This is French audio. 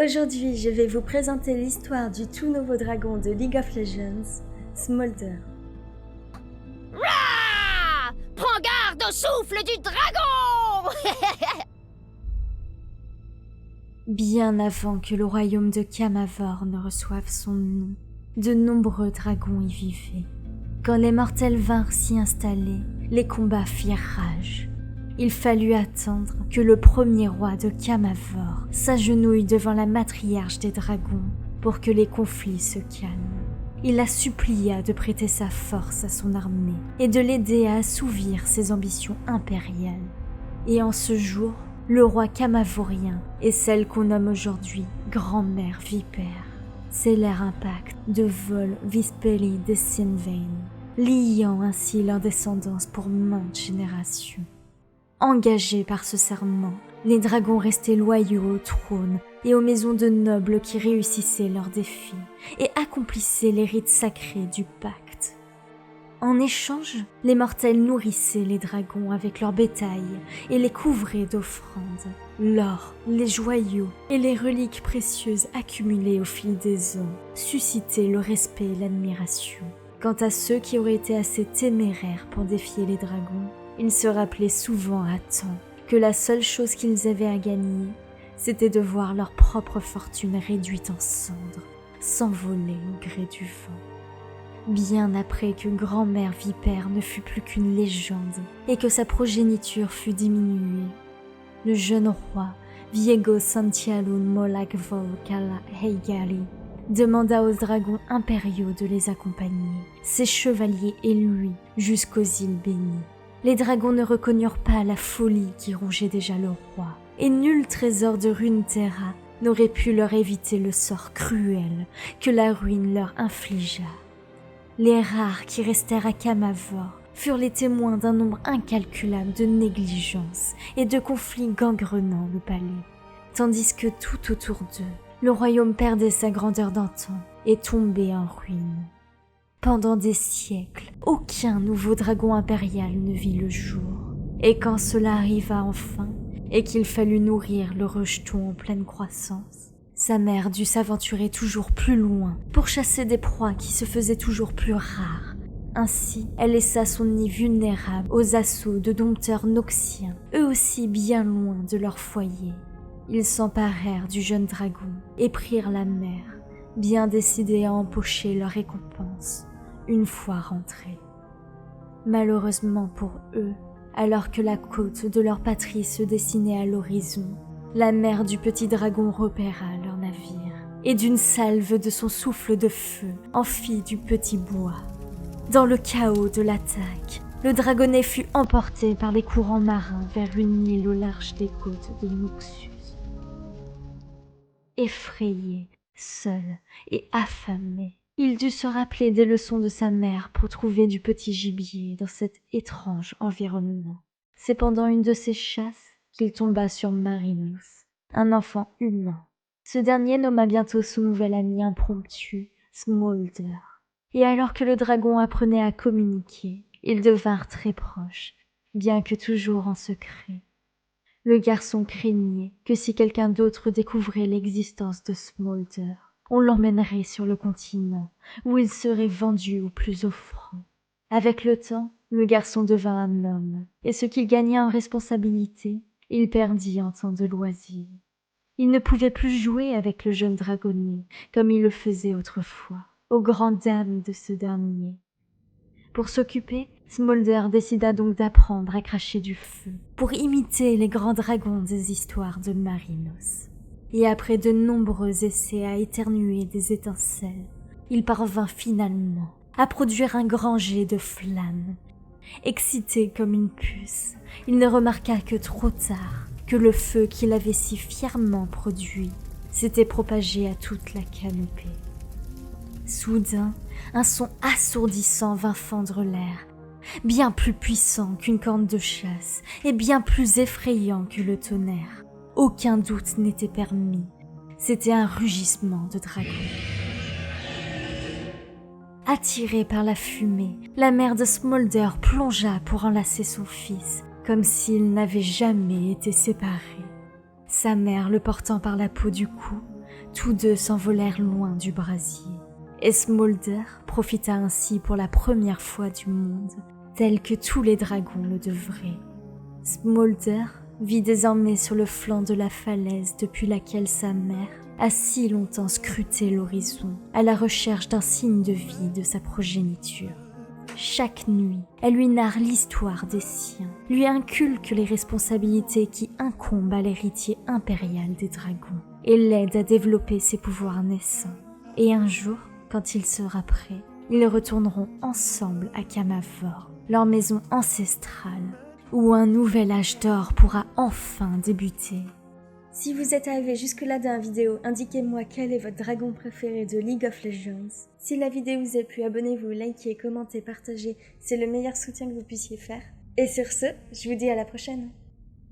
Aujourd'hui, je vais vous présenter l'histoire du tout nouveau dragon de League of Legends, Smolder. Rah! Prends garde au souffle du dragon! Bien avant que le royaume de Camavor ne reçoive son nom, de nombreux dragons y vivaient. Quand les mortels vinrent s'y installer, les combats firent rage. Il fallut attendre que le premier roi de Camavor s'agenouille devant la matriarche des dragons pour que les conflits se calment. Il la supplia de prêter sa force à son armée et de l'aider à assouvir ses ambitions impériales. Et en ce jour, le roi camavorien et celle qu'on nomme aujourd'hui grand-mère vipère scellèrent un pacte de vol Vispeli des Sinvain, liant ainsi leur descendance pour maintes générations. Engagés par ce serment, les dragons restaient loyaux au trône et aux maisons de nobles qui réussissaient leurs défis et accomplissaient les rites sacrés du pacte. En échange, les mortels nourrissaient les dragons avec leur bétail et les couvraient d'offrandes. L'or, les joyaux et les reliques précieuses accumulées au fil des ans suscitaient le respect et l'admiration. Quant à ceux qui auraient été assez téméraires pour défier les dragons, ils se rappelaient souvent à temps que la seule chose qu'ils avaient à gagner, c'était de voir leur propre fortune réduite en cendres, s'envoler au gré du vent. Bien après que grand-mère vipère ne fut plus qu'une légende et que sa progéniture fut diminuée, le jeune roi Viego Santialun Molakvol Kala Heigali demanda aux dragons impériaux de les accompagner, ses chevaliers et lui, jusqu'aux îles bénies. Les dragons ne reconnurent pas la folie qui rongeait déjà le roi, et nul trésor de Runeterra n'aurait pu leur éviter le sort cruel que la ruine leur infligea. Les rares qui restèrent à Camavor furent les témoins d'un nombre incalculable de négligences et de conflits gangrenant le palais, tandis que tout autour d'eux, le royaume perdait sa grandeur d'antan et tombait en ruine. Pendant des siècles, aucun nouveau dragon impérial ne vit le jour. Et quand cela arriva enfin, et qu'il fallut nourrir le rejeton en pleine croissance, sa mère dut s'aventurer toujours plus loin pour chasser des proies qui se faisaient toujours plus rares. Ainsi, elle laissa son nid vulnérable aux assauts de dompteurs noxiens, eux aussi bien loin de leur foyer. Ils s'emparèrent du jeune dragon et prirent la mer, bien décidés à empocher leur récompense une fois rentrés. Malheureusement pour eux, alors que la côte de leur patrie se dessinait à l'horizon, la mère du petit dragon repéra leur navire et d'une salve de son souffle de feu en fit du petit bois. Dans le chaos de l'attaque, le dragonnet fut emporté par les courants marins vers une île au large des côtes de Nuxus. Effrayé, seul et affamé, il dut se rappeler des leçons de sa mère pour trouver du petit gibier dans cet étrange environnement. C'est pendant une de ses chasses qu'il tomba sur Marinus, un enfant humain. Ce dernier nomma bientôt son nouvel ami impromptu, Smolder. Et alors que le dragon apprenait à communiquer, ils devinrent très proches, bien que toujours en secret. Le garçon craignait que si quelqu'un d'autre découvrait l'existence de Smolder, on l'emmènerait sur le continent, où il serait vendu au plus offrant. Avec le temps, le garçon devint un homme, et ce qu'il gagna en responsabilité, il perdit en temps de loisir. Il ne pouvait plus jouer avec le jeune dragonnet, comme il le faisait autrefois, aux grandes dames de ce dernier. Pour s'occuper, Smolder décida donc d'apprendre à cracher du feu, pour imiter les grands dragons des histoires de Marinus. Et après de nombreux essais à éternuer des étincelles, il parvint finalement à produire un grand jet de flammes. Excité comme une puce, il ne remarqua que trop tard que le feu qu'il avait si fièrement produit s'était propagé à toute la canopée. Soudain, un son assourdissant vint fendre l'air, bien plus puissant qu'une corne de chasse et bien plus effrayant que le tonnerre. Aucun doute n'était permis, c'était un rugissement de dragon. Attirée par la fumée, la mère de Smolder plongea pour enlacer son fils, comme s'ils n'avaient jamais été séparés. Sa mère, le portant par la peau du cou, Tous deux s'envolèrent loin du brasier, et Smolder profita ainsi pour la première fois du monde, tel que tous les dragons le devraient. Smolder vit désormais sur le flanc de la falaise depuis laquelle sa mère a si longtemps scruté l'horizon, à la recherche d'un signe de vie de sa progéniture. Chaque nuit, elle lui narre l'histoire des siens, lui inculque les responsabilités qui incombent à l'héritier impérial des dragons, et l'aide à développer ses pouvoirs naissants. Et un jour, quand il sera prêt, ils retourneront ensemble à Camavor, leur maison ancestrale, où un nouvel âge d'or pourra enfin débuter. Si vous êtes arrivé jusque-là dans la vidéo, indiquez-moi quel est votre dragon préféré de League of Legends. Si la vidéo vous a plu, abonnez-vous, likez, commentez, partagez, c'est le meilleur soutien que vous puissiez faire. Et sur ce, je vous dis à la prochaine.